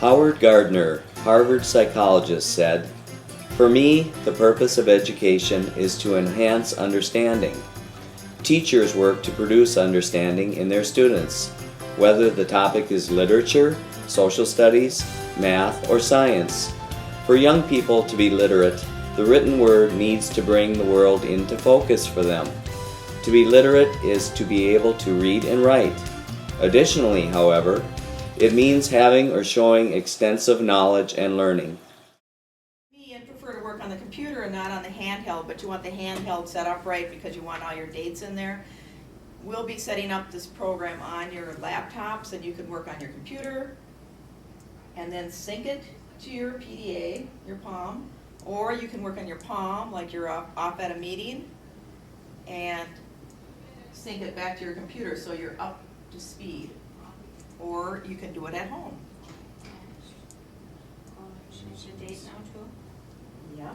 Howard Gardner, Harvard psychologist, said, "For me, the purpose of education is to enhance understanding. Teachers work to produce understanding in their students, whether the topic is literature, social studies, math, or science. For young people to be literate, the written word needs to bring the world into focus for them. To be literate is to be able to read and write. Additionally, however, it means having or showing extensive knowledge and learning." I'd prefer to work on the computer and not on the handheld, but you want the handheld set up right because you want all your dates in there. We'll be setting up this program on your laptops, and you can work on your computer and then sync it to your PDA, your Palm, or you can work on your Palm like you're off at a meeting and sync it back to your computer so you're up to speed, or you can do it at home. Change the date now too? Yeah.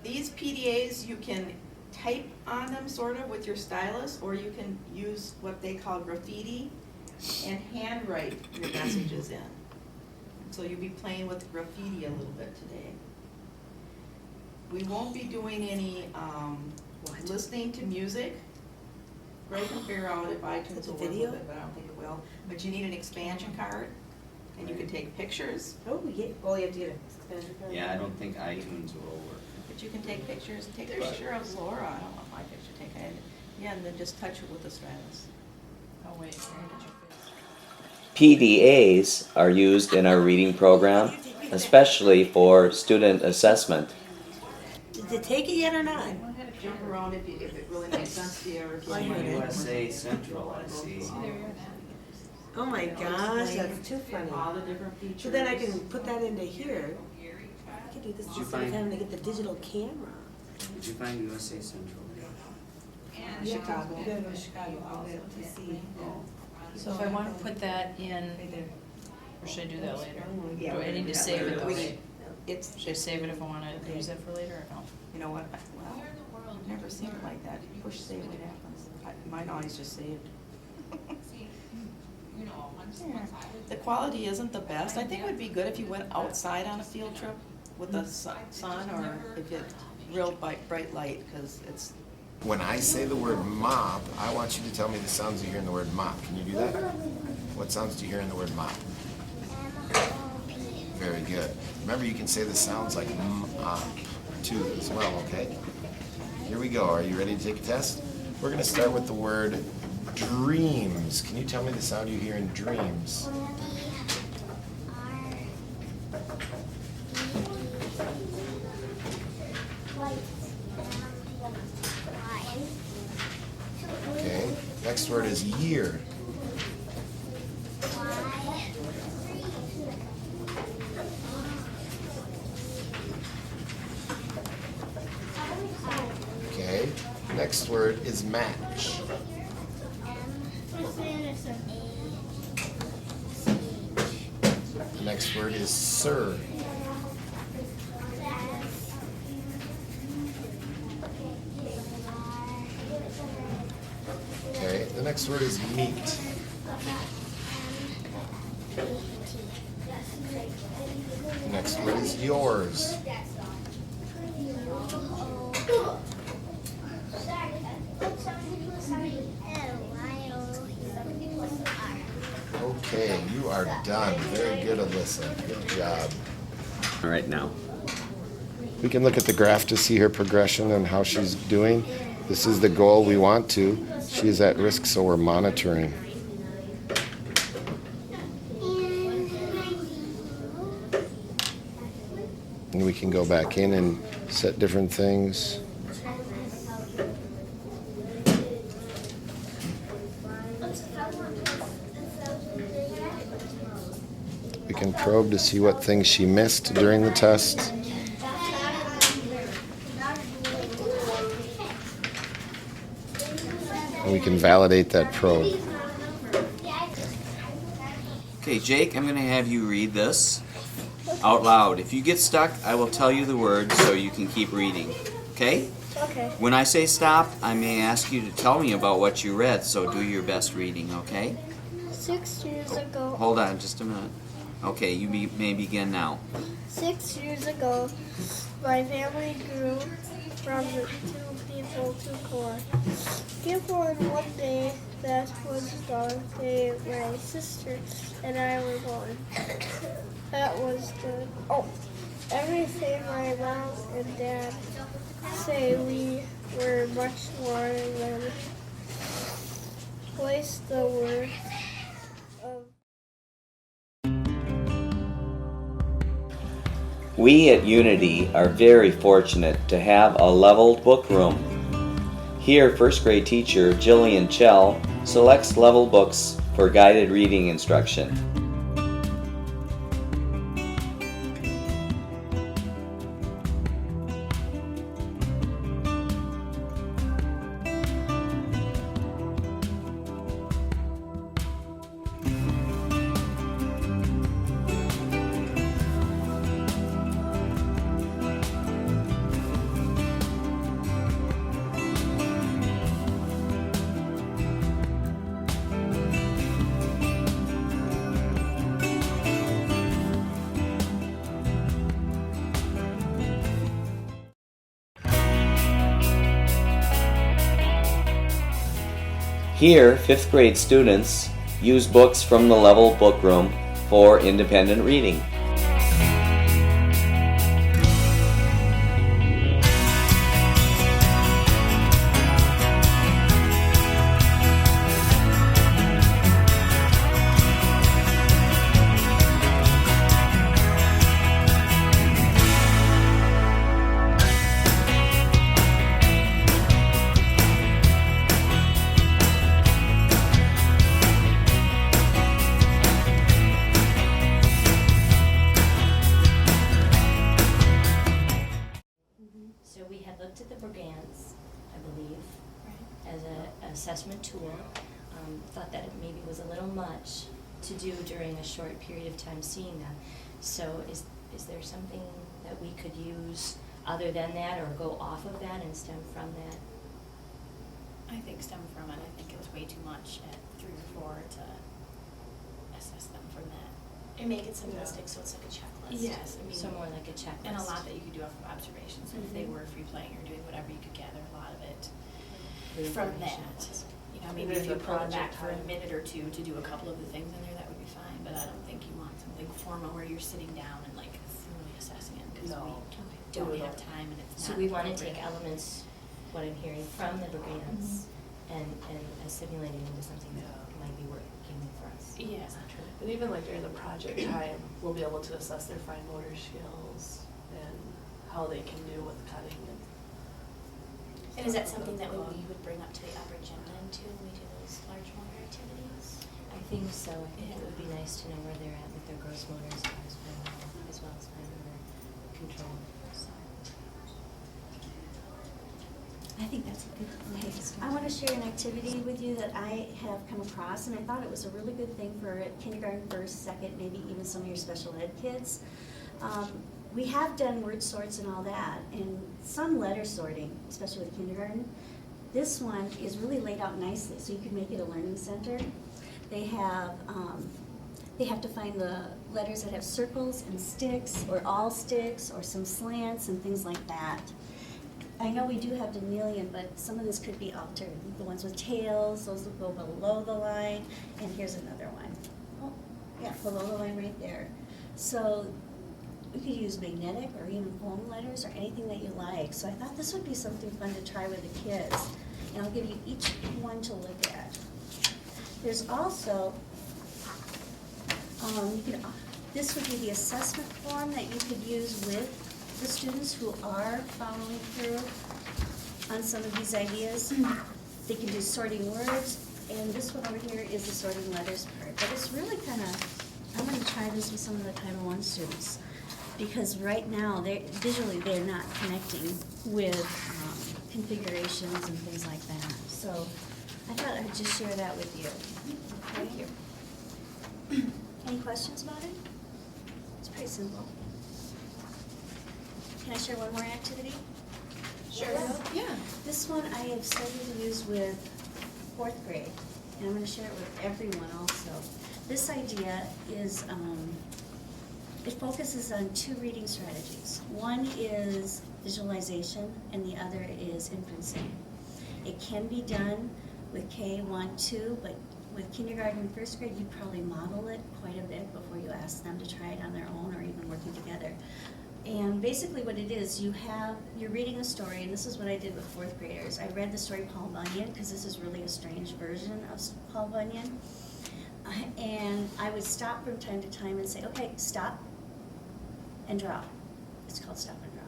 These PDAs, you can type on them sort of with your stylus, or you can use what they call graffiti and handwrite your messages in. So you'll be playing with graffiti a little bit today. We won't be doing any listening to music. Greg can figure out if iTunes will work with it, but I don't think it will. But you need an expansion card, and you can take pictures. Oh, yeah, well, you have to get an expansion card. Yeah, I don't think iTunes will work. But you can take pictures. Take a picture of Laura. I don't want my picture taken. Yeah, and then just touch it with the stylus. Oh, wait, where did you fit? PDAs are used in our reading program, especially for student assessment. Did you take it yet or not? Jump around if it really makes sense to you. Or if you I want heard to. it. USA Central, I see. Oh my gosh, that's too funny. All the different features. So then I can put that into here. I can do this Did you instead of find- having to get the digital camera. Did you find USA Central? Chicago. You gotta go to Chicago, I'll have to see. So if I want to put that in, or should I do that later? Yeah, Do I need to save it though? It's, Should I save it if I want to use it for later or no? you know what, well, I've never seen it like that. You push save, what happens? Mine always just saved. Yeah. The quality isn't the best. I think it would be good if you went outside on a field trip with the sun, or if it's real bright light, because it's, When I say the word mop, I want you to tell me the sounds you hear in the word mop. Can you do that? What sounds do you hear in the word mop? Very good. Remember, you can say the sounds like mop too as well, okay? Here we go. Are you ready to take a test? We're going to start with the word dreams. Can you tell me the sound you hear in dreams? Okay. Next word is year. Okay. Next word is match. The next word is sir. Okay, the next word is meet. The next word is yours. Okay, you are done. Very good, Alyssa. Good job. All right, now. We can look at the graph to see her progression and how she's doing. This is the goal we want to. She is at risk, so we're monitoring. And we can go back in and set different things. We can probe to see what things she missed during the test. And we can validate that probe. Okay, Jake, I'm going to have you read this out loud. If you get stuck, I will tell you the words so you can keep reading. Okay? Okay. When I say stop, I may ask you to tell me about what you read, so do your best reading, okay? 6 years ago. Hold on just a minute. Okay, you may begin now. 6 years ago, my family grew from 2 people to 4 people, and one day that was the day my sister and I were born. That was good. Oh, everything my mom and dad say we were much more than twice the worth of. We at Unity are very fortunate to have a leveled book room. Here, first grade teacher Jillian Chell selects level books for guided reading instruction. Here, 5th grade students use books from the level book room for independent reading. So we had looked at the Brigance, I believe, as an assessment tool. Thought that it maybe was a little much to do during a short period of time seeing them. So is there something that we could use other than that, or go off of that and stem from that? I think stem from it. I think it was way too much at 3 or 4 to assess them from that. And make it simplistic, so it's like a checklist. Yes, I mean, So more like a checklist. and a lot that you could do off of observations. So if they Mhm. were free playing or doing whatever, you could gather a lot of it The from information that. was. You know, maybe if you pull them back for a minute or two to do a couple of the things in there, that would be fine. But I don't think you want something formal where you're sitting down and like thoroughly assessing it, because we don't have time and it's So not we want to take appropriate. elements, what I'm hearing from the Brigance, and assimilating into something that might be working for us. Yeah. Is that true? And even like during the project time, we'll be able to assess their fine motor skills and how they can do with cutting And is that something that we would bring up to the upper gym then too, when we do those large motor activities? I think so. I think it would be nice to know where they're at with their gross motor skills as well as fine motor control. So. I think that's a good place. I want to share an activity with you that I have come across, and I thought it was a really good thing for kindergarten, first, second, maybe even some of your special ed kids. We have done word sorts and all that, and some letter sorting, especially with kindergarten. This one is really laid out nicely, so you can make it a learning center. They have to find the letters that have circles and sticks, or all sticks, or some slants and things like that. I know we do have Demelian, but some of this could be altered. The ones with tails, those will go below the line, and here's another one. Oh, yeah, below the line right there. So we could use magnetic or even foam letters or anything that you like. So I thought this would be something fun to try with the kids. And I'll give you each one to look at. There's also, this would be the assessment form that you could use with the students who are following through on some of these ideas. They can do sorting words, and this one over here is the sorting letters part. But it's really kind of, I'm going to try this with some of the Title I students, because right now, visually, they're not connecting with configurations and things like that. So I thought I'd just share that with you. Thank you. Any questions about it? It's pretty simple. Can I share one more activity? Sure. Yeah. This one I have started to use with 4th grade, and I'm going to share it with everyone also. This idea is, it focuses on 2 reading strategies. One is visualization, and the other is inferencing. It can be done with K1, 2, but with kindergarten and 1st grade, you probably model it quite a bit before you ask them to try it on their own or even working together. And basically what it is, you're reading a story, and this is what I did with 4th graders. I read the story Paul Bunyan, because this is really a strange version of Paul Bunyan. And I would stop from time to time and say, okay, stop and draw. It's called stop and draw,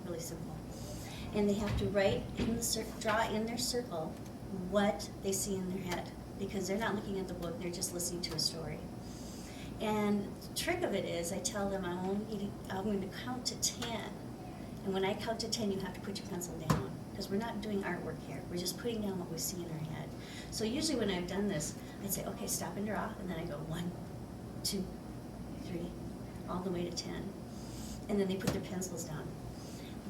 really simple. And they have to write in the draw in their circle what they see in their head, because they're not looking at the book, they're just listening to a story. And the trick of it is, I tell them I'm going to count to 10. And when I count to 10, you have to put your pencil down, because we're not doing artwork here. We're just putting down what we see in our head. So usually when I've done this, I'd say, okay, stop and draw, and then I go 1, 2, 3, all the way to 10. And then they put their pencils down.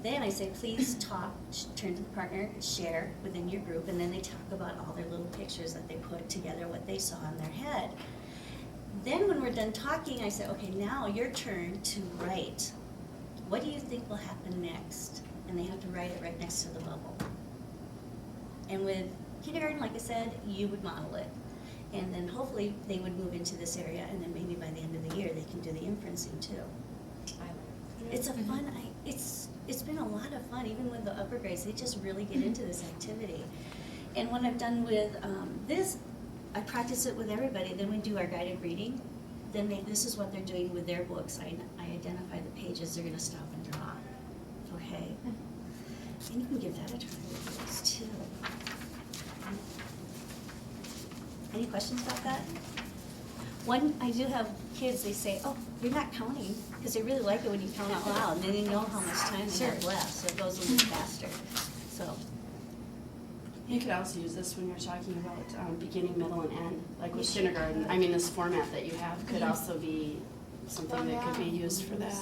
Then I say, please talk, turn to the partner, share within your group, and then they talk about all their little pictures that they put together, what they saw in their head. Then when we're done talking, I say, okay, now your turn to write. What do you think will happen next? And they have to write it right next to the bubble. And with kindergarten, like I said, you would model it. And then hopefully they would move into this area, and then maybe by the end of the year they can do the inferencing too. It's a fun, it's been a lot of fun, even with the upper grades. They just really get into this activity. And what I've done with this, I practice it with everybody. Then we do our guided reading. Then this is what they're doing with their books. I identify the pages they're going to stop and draw. Okay? And you can give that a try with this too. Any questions about that? I do have kids, they say, oh, you're not counting, because they really like it when you count out loud, and then they know how much time they have left, so it goes a little faster. So, You could also use this when you're talking about beginning, middle, and end, like with kindergarten. I mean, this format that you have could also be something that could be used for that.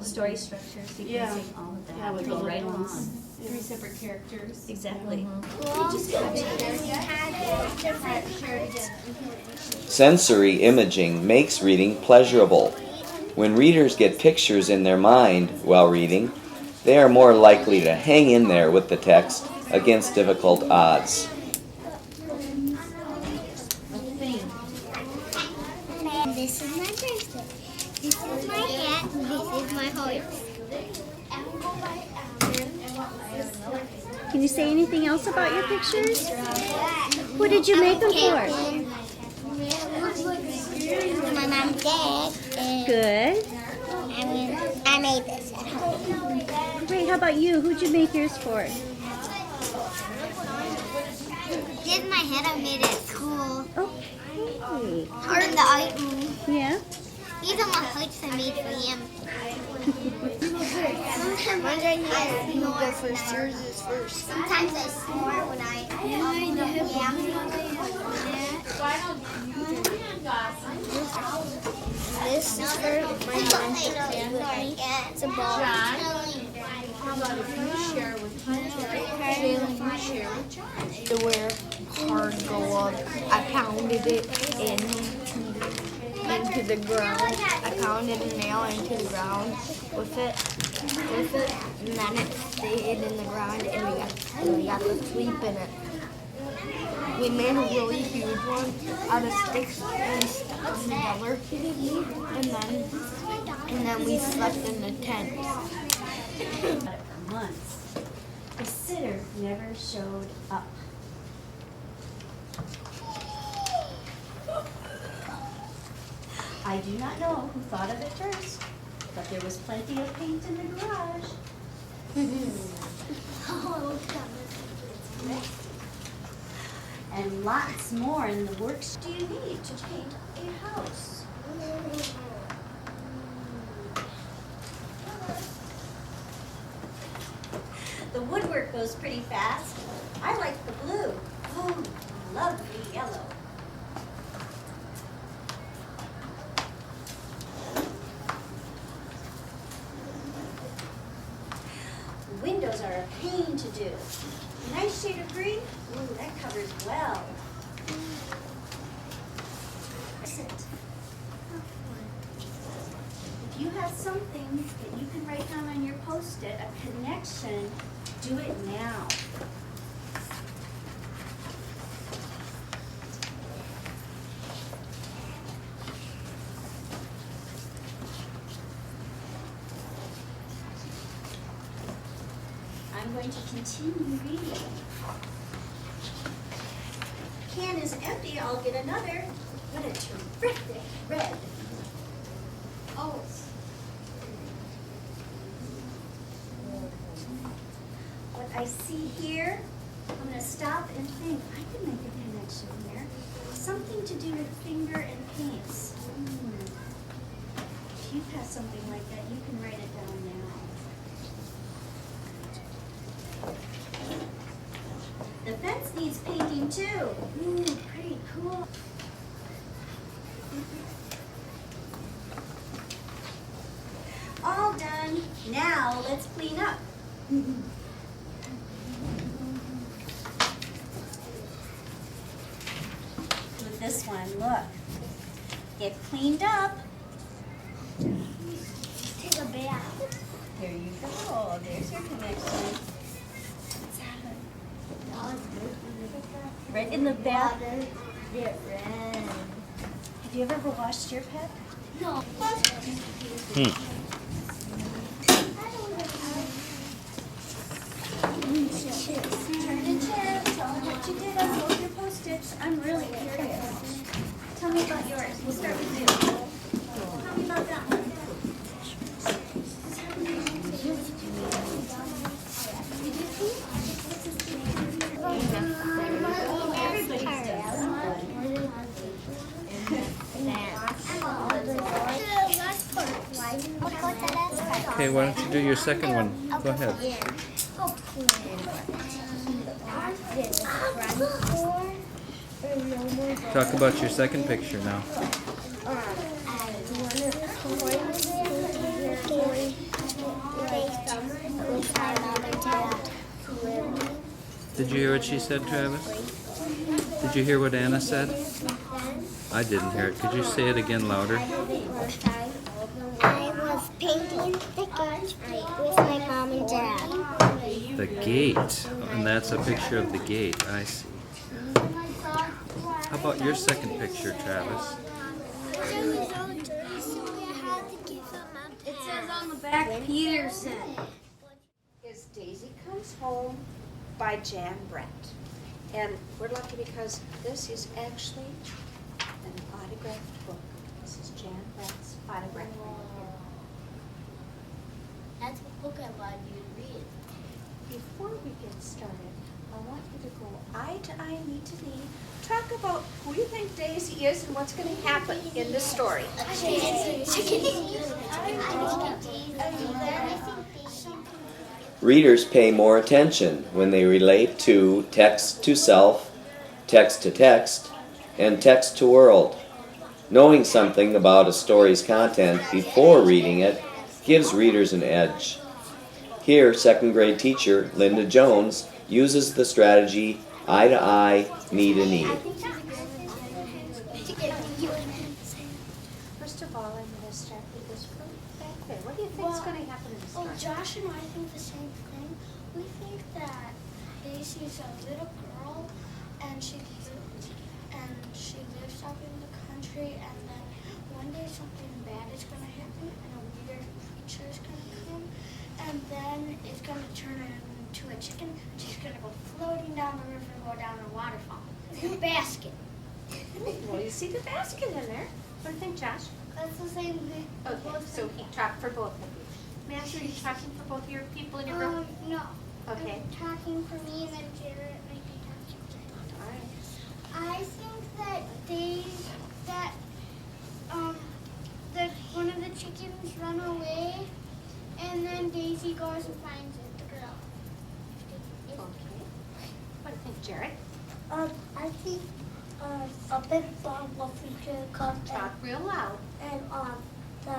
story structure, sequencing, Yeah. all of that. Yeah, with Go bullet right points. along. 3 separate characters. Exactly. Sensory imaging makes reading pleasurable. When readers get pictures in their mind while reading, they are more likely to hang in there with the text against difficult odds. This is my birthday. This is my hat. This is my horse. Can you say anything else about your pictures? What did you make them for? My mom and dad. Good. I made this at home. Great. How about you? Who'd you make yours for? This is my head I made at school. Okay. Or in the art room. Yeah. These are my hearts I made for him. Sometimes mine's right here. You go first. Yours is first. Sometimes I snore when I. This is for my mom. It's a ball. How about if you share with Jalen, you share with John? To where hard go up. I pounded it into the ground. I pounded a nail into the ground with it, and then it stayed in the ground, and we got to sleep in it. We made a really huge one out of sticks and stuck together, and then we slept in the tent. For months. The sitter never showed up. I do not know who thought of it first, but there was plenty of paint in the garage. And lots more in the works. Do you need to paint a house? The woodwork goes pretty fast. I like the blue. Oh, lovely yellow. Windows are a pain something to do. Nice shade of green. Ooh, that covers well. Listen. If you have something that you can write down on your Post-it, a connection, do it now. I'm going to continue reading. Can is empty, I'll get another. What a terrific red. Oh. What I see here, I'm going to stop and think. I can make a connection here. Something to do with finger and paints. If you have something like that, you can write it down now. The fence needs painting too. Pretty cool. All done. Now let's clean up. With this one, look. Get cleaned up. Take a bath. There you go. There's your connection. Right in the bath. Get red. Have you ever washed your pet? No. Turn and chair. Tell me what you did on both your Post-its. I'm really curious. Tell me about yours. We'll start with you. Tell me about that one. Okay, why don't you do your second one? Go ahead. Talk about your second picture now. Did you hear what she said, Travis? Did you hear what Anna said? I didn't hear it. Could you say it again louder? I was painting the gate with my mom and dad. The gate. And that's a picture of the gate. I see. How about your second picture, Travis? It says on the back Peterson. Is Daisy Comes Home by Jan Brett. And we're lucky because this is actually an autographed book. This is Jan Brett's autographed book. That's a book I want you to read. Before we get started, I want you to go eye to eye, knee to knee, talk about who you think Daisy is and what's going to happen in this story. Readers pay more attention when they relate to text to self, text to text, and text to world. Knowing something about a story's content before reading it gives readers an edge. Here, second grade teacher Linda Jones uses the strategy eye to eye, knee to knee. First of all, I'm going to start with this from back there. What do you think is going to happen in the story? Well, Josh and I think the same thing. We think that Daisy's a little girl and she lives up in the country, and then one day something bad is going to happen and a weird creature is going to come, and then it's going to turn her into a chicken. She's going to go floating down the river and go down a waterfall in a basket. Well, you see the basket in there. What do you think, Josh? That's the same thing. Okay, so he talked for both of you. Master, are you talking for both of your people in your group? No. Okay. I'm talking for me, and then Jared might be talking for All right. I think that that one of the chickens run away, and then Daisy goes and finds it, the girl. Okay. What do you think, Jared? I think a big dog wolfy could come Talk real loud. and the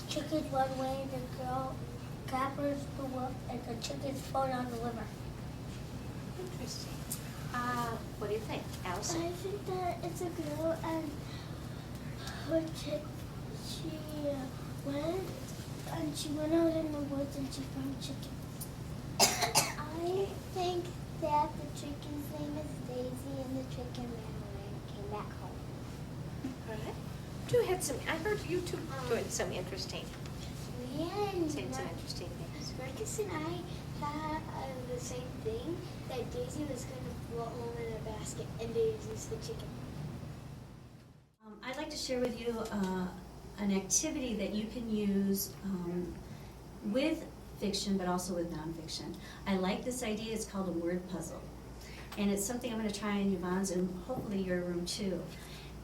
chicken run away, and the girl clappers the wolf, and the chickens fall down the river. Interesting. What do you think, Allison? I think that it's a girl and she went out in the woods and she found chicken. I think that the chicken's name is Daisy, and the chicken ran away and came back home. All right. You had some, I heard you two doing some interesting, And saying some interesting things. Marcus and I thought of the same thing, that Daisy was going to float home in a basket, and Daisy's the chicken. I'd like to share with you an activity that you can use with fiction, but also with nonfiction. I like this idea. It's called a word puzzle. And it's something I'm going to try in Yvonne's and hopefully your room too.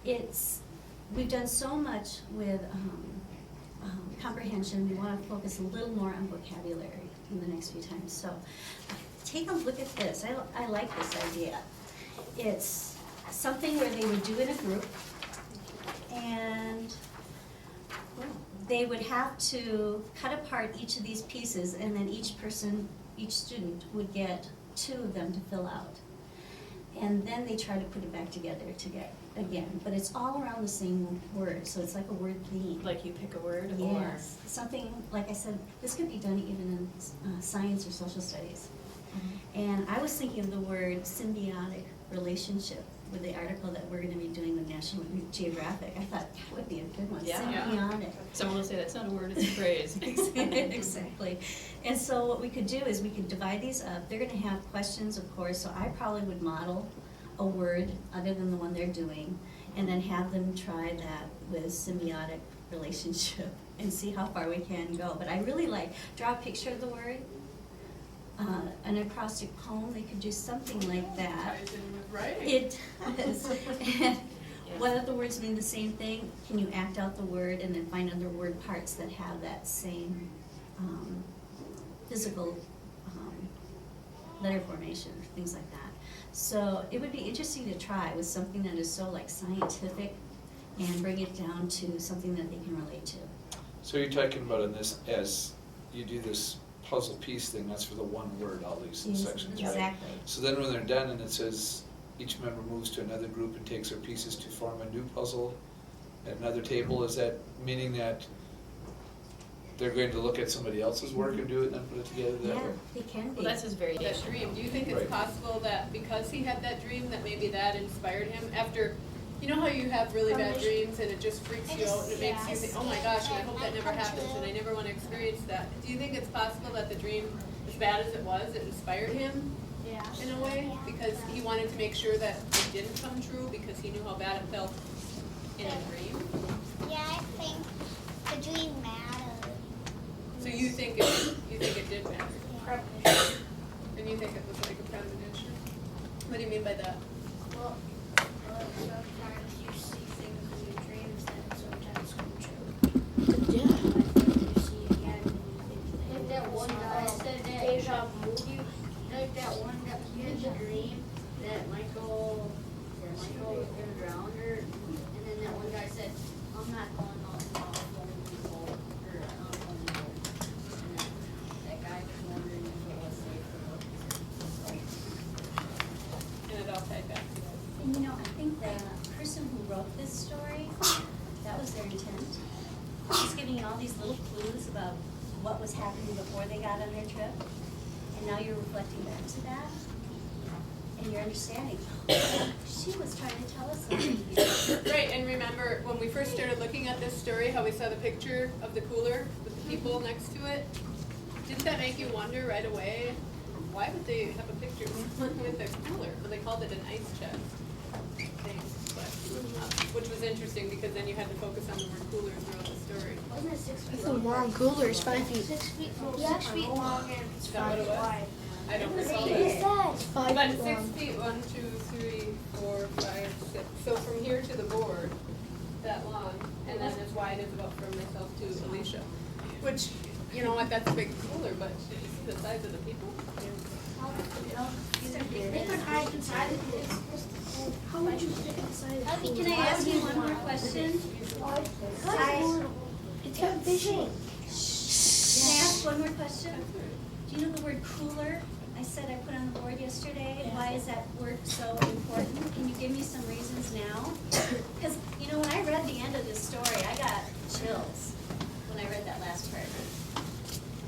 We've done so much with comprehension. We want to focus a little more on vocabulary in the next few times. So take a look at this. I like this idea. It's something where they would do in a group, and they would have to cut apart each of these pieces, and then each student would get 2 of them to fill out. And then they try to put it back together again, but it's all around the same word, so it's like a word theme. Like you pick a word Yes, something, like I said, this could be done even in science or social studies. And I was thinking of the word symbiotic relationship with the article that we're going to be doing with National Geographic. I thought that would be a good one, symbiotic. Someone will say that's not a word, it's a phrase. Exactly. And so what we could do is we could divide these up. They're going to have questions, of course, so I probably would model a word other than the one they're doing, and then have them try that with symbiotic relationship and see how far we can go. But I really draw a picture of the word, an acrostic poem. They could do something like that. It does. And one of the words mean the same thing. Can you act out the word and then find other word parts that have that same physical letter formation, things like that. So it would be interesting to try with something that is so scientific and bring it down to something that they can relate to. So you're talking about in this, as you do this puzzle piece thing, that's for the one word, all these sections, right? Exactly. So then when they're done and it says each member moves to another group and takes their pieces to form a new puzzle at another table, is that meaning that they're going to look at somebody else's work and do it and then put it together that way? It can be. Well, that's his variation. That dream, do you think it's possible that because he had that dream, that maybe that inspired him after, you know how you have really bad dreams and it just freaks you out and it makes you think, oh my gosh, and I hope that never happens and I never want to experience that. Do you think it's possible that the dream, as bad as it was, it inspired him in a way? Because he wanted to make sure that it didn't come true because he knew how bad it felt in a dream? Yeah, I think the dream mattered. So you think it did matter? Premonition. And you think it was like a premonition? What do you mean by that? Well, sometimes you see things in your dreams that sometimes come true. Yeah. You see again, like that one guy said that deja vu. Like that one that he had the dream that Michael was gonna drown her, and then that one guy said, "I'm not going out and I'll phone people," or "I'm going to go." And that guy was wondering if it was safe or not. And it all tied back to that. And I think the person who wrote this story, that was their intent. Just giving you all these little clues about what was happening before they got on their trip. And now you're reflecting back to that. And you're understanding, she was trying to tell us something here. Right, and remember when we first started looking at this story, how we saw the picture of the cooler with the people next to it? Didn't that make you wonder right away, why would they have a picture with the cooler? Well, they called it an ice chest thing, which was interesting because then you had to focus on the word cooler throughout the story. Wasn't it 6 feet That's a long cooler, it's 5 feet. 6 feet, 6 feet long and Is that what it was? I don't recall It that. says. But 6 feet, 1, 2, 3, 4, 5, 6. So from here to the board, that long, and then as wide as about from myself to Alicia. Which, you know what, that's a big cooler, but you see the size of the people? They could hide inside of this. How would you fit inside of it? Can I ask you one more question? It's got vision. Can I ask one more question? Do you know the word cooler? I said I put on the board yesterday. Why is that word so important? Can you give me some reasons now? Because, you know, when I read the end of this story, I got chills when I read that last paragraph.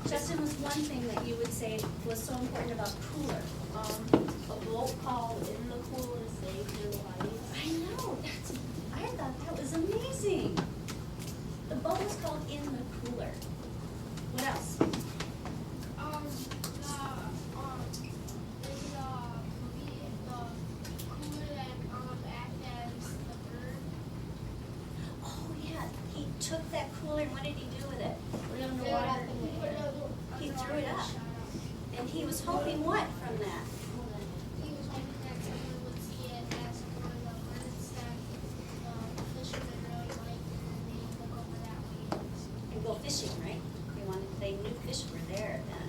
Justin, was one thing that you would say was so important about cooler? A boat called In the Cooler Saved Your Life. I know, I thought that was amazing. The boat was called In the Cooler. What else? Oh yeah, he took that cooler and what did he do with it? Put it underwater. He threw it up. And he was hoping what from that? He was hoping that someone would see it as one of the words that the fishermen really liked, and they would look over that way. And go fishing, right? They knew fish were there then.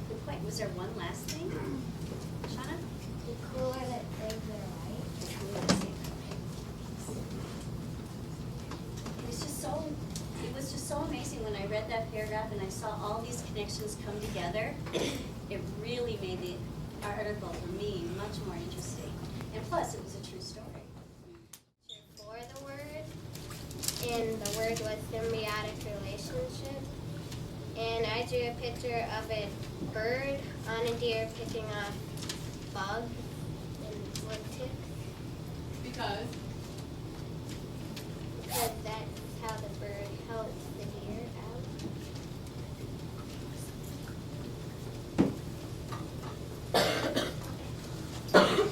Good point. Was there one last thing? Shauna? The cooler that saved their life. The cooler that saved their life. It was just so amazing when I read that paragraph and I saw all these connections come together. It really made the article for me much more interesting. And plus, it was a true story. For the word, and the word was symbiotic relationship. And I drew a picture of a bird on a deer picking off bugs and wood ticks. Because? Because that's how the bird helps the deer out.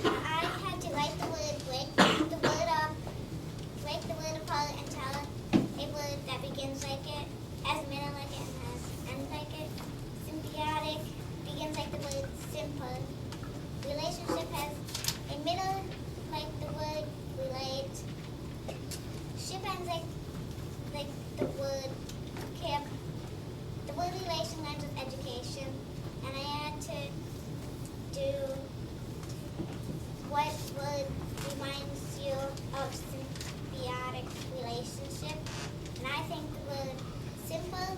I had to write the word, break the word up, break the word apart and tell a word that begins like it, as middle like it, and as ends like it. Symbiotic begins like the word simple. Relationship has a middle like the word relate. Ship ends like the word cap. The word relation ends with education. And I had to do what word reminds you of symbiotic relationship. And I think the word simple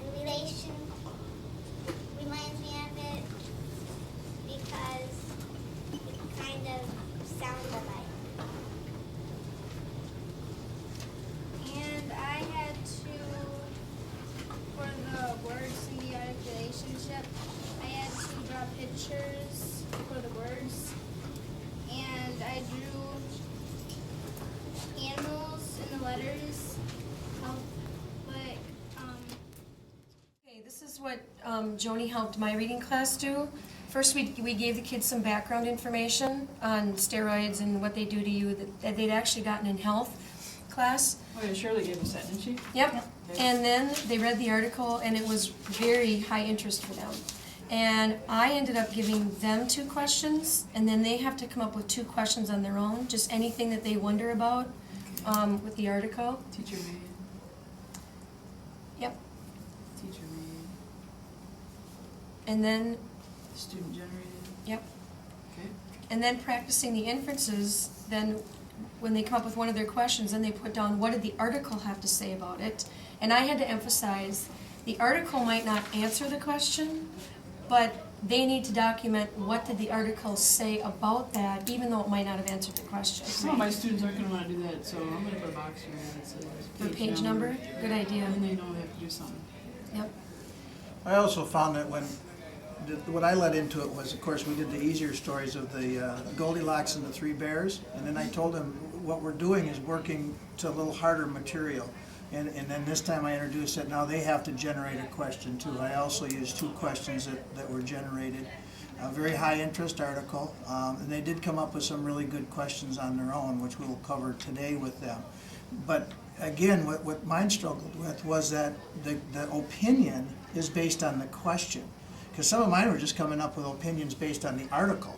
and relation reminds me of it because it kind of sounds alike. And I had to, for the word symbiotic relationship, I had to draw pictures for the words. And I drew animals in the letters, Okay, this is what Joni helped my reading class do. First, we gave the kids some background information on steroids and what they do to you that they'd actually gotten in health class. Oh yeah, Shirley gave us that, didn't she? Yep. And then they read the article, and it was very high interest for them. And I ended up giving them 2 questions, and then they have to come up with 2 questions on their own, just anything that they wonder about with the article. Teacher made. Yep. Teacher made. And then, Student generated. yep. Okay. And then practicing the inferences, then when they come up with one of their questions, then they put down what did the article have to say about it. And I had to emphasize the article might not answer the question, but they need to document what did the article say about that, even though it might not have answered the question. Some of my students aren't going to want to do that, so I'm going to put a box here that says For page number? Good idea. And they know they have to do something. Yep. I also found that what I led into it was, of course, we did the easier stories of the Goldilocks and the 3 Bears, and then I told them what we're doing is working to a little harder material. And then this time I introduced that now they have to generate a question too. I also used 2 questions that were generated. A very high interest article, and they did come up with some really good questions on their own, which we'll cover today with them. But again, what mine struggled with was that the opinion is based on the question. Because some of mine were just coming up with opinions based on the article,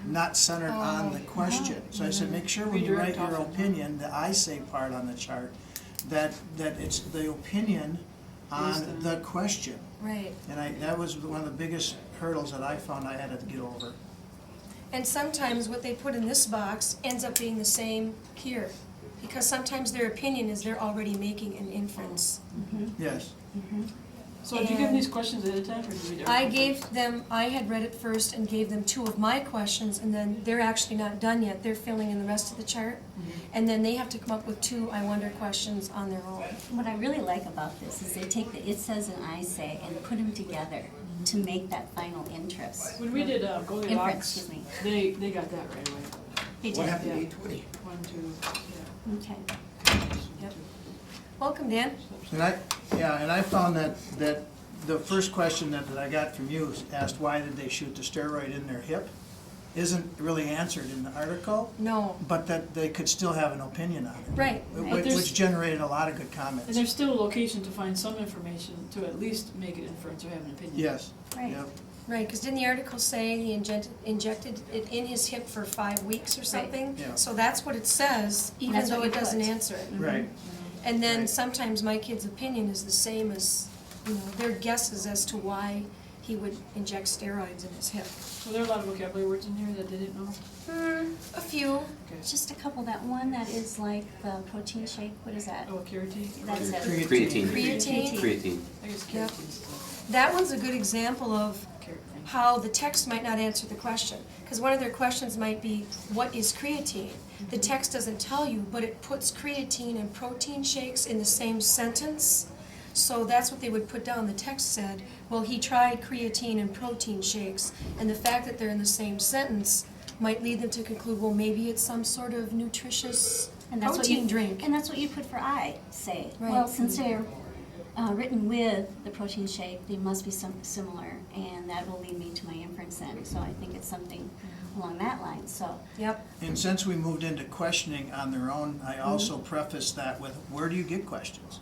not centered on the question. So I said, make sure when you write your opinion, the I say part on the chart, that it's the opinion on the question. Right. And that was one of the biggest hurdles that I found I had to get over. And sometimes what they put in this box ends up being the same here. Because sometimes their opinion is they're already making an inference. Yes. So did you give them these questions ahead of time, or did you read I everything gave first? them, I had read it first and gave them 2 of my questions, and then they're actually not done yet. They're filling in the rest of the chart. And then they have to come up with 2 I wonder questions on their own. What I really like about this is they take the it says and I say and put them together to make that final interest. When we did Inference, Goldilocks, excuse me. they got that right away. They What did. happened to Yeah. 820? 1, 2, yeah. Okay. Yep. Welcome, Dan. And I found that the first question that I got from you asked why did they shoot the steroid in their hip isn't really answered in the article, No. but that they could still have an opinion on it. Right. Which generated a lot of good And comments. there's still a location to find some information to at least make an inference or have an opinion. Yes. Right. Yep. Right, because didn't the article say he injected it in his hip for 5 weeks or something? Yeah. So that's what it says, even That's though what it you doesn't put. answer it. Right. And then Right. sometimes my kid's opinion is the same as, their guesses as to why he would inject steroids in his hip. So there are a lot of vocabulary words in here that they didn't know. A few. Just a couple. That one that is like the protein shake. What is that? Oh, carotene? That's it. Creatine. Creatine. I guess Yep. kerotine's still That one's a good example of carotene. how the text might not answer the question. Because one of their questions might be, what is creatine? The text doesn't tell you, but it puts creatine and protein shakes in the same sentence. So that's what they would put down. The text said, well, he tried creatine and protein shakes. And the fact that they're in the same sentence might lead them to conclude, well, maybe it's some sort of nutritious And that's protein what you drink. And that's what you put for I say. Right. Well, since they're written with the protein shake, they must be similar, and that will lead me to my inference then. So I think it's something along that line. So. Yep. And since we moved into questioning on their own, I also prefaced that with, where do you get questions?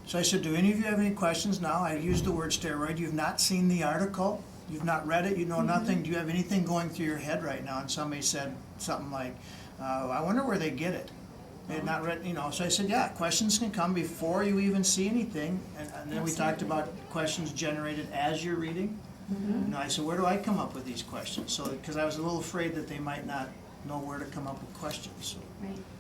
So I said, do any of you have any questions now? I used the word steroid. You've not seen the article. You've not read it. You know nothing. Do you have anything going through your head right now? And somebody said something like, I wonder where they get it. They had not read, so I said, yeah, questions can come before you even see anything. And then we talked about questions generated as you're reading. I said, where do I come up with these questions? So, because I was a little afraid that they might not know where to come up with questions. So.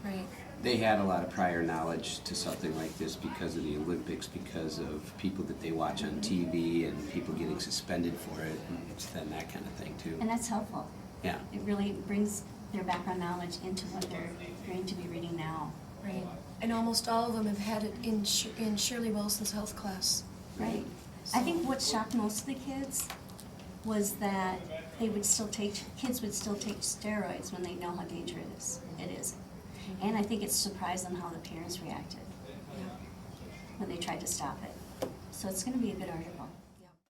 Right. They had a lot of prior knowledge to something like this because of the Olympics, because of people that they watch on TV and people getting suspended for it, and then that kind of thing too. And that's helpful. Yeah. It really brings their background knowledge into what they're going to be reading now. Right. And almost all of them have had it in Shirley Wilson's health class. Right. I think what shocked most of the kids was that kids would still take steroids when they know how dangerous it is. And I think it surprised them how the parents reacted when they tried to stop it. So it's going to be a good article.